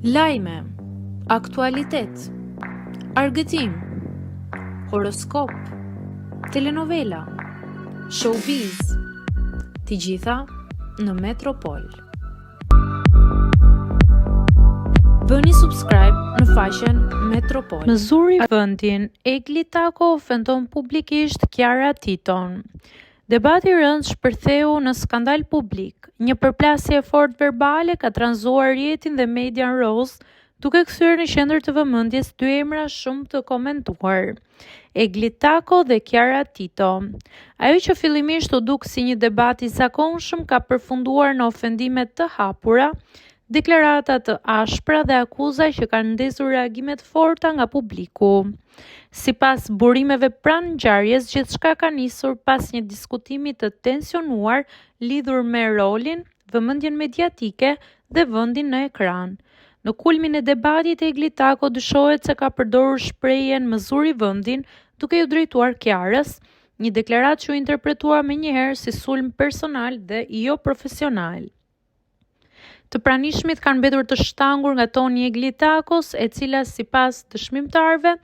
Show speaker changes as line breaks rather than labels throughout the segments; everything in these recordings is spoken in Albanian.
Lajme, aktualitet, argëtim, horoskop, telenovela, showbiz, të gjitha në Metropol. Bëni subscribe në faqen Metropol.
Më zuri vendin, Egli Tako ofendon publikisht Kiara Titon. Debati i rënd shpërtheu në skandal publik. Një përplasje fort verbale ka tranzuar rrjetin dhe median roz, duke kthyer në qendër të vëmendjes dy emra shumë të komentuar: Egli Tako dhe Kiara Tito. Ajo që fillimisht u duk si një debat i zakonshëm ka përfunduar në ofendime të hapura, deklarata të ashpra dhe akuza që kanë ndezur reagime të forta nga publiku. Sipas burimeve pranë ngjarjes, gjithçka ka nisur pas një diskutimi të tensionuar lidhur me rolin, vëmendjen mediatike dhe vendin në ekran. Në kulmin e debatit, Egli Tako dyshohet se ka përdorur shprehjen "më zuri vendin" duke ju drejtuar Kiarës, një deklaratë që u interpretua menjëherë si sulm personal dhe jo profesional. Të pranishmit kanë mbetur të shtangur nga toni i Egli Takos, e cila sipas dëshmimtarëve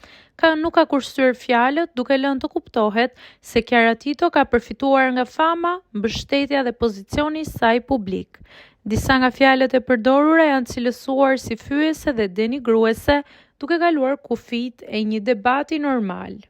nuk ka kursyer fjalët, duke lënë të kuptohet se Kiara Tito ka përfituar nga fama, mbështetja dhe pozicioni i saj publik. Disa nga fjalët e përdorura janë cilësuar si fyese dhe denigruese, duke kaluar kufijtë e një debati normal.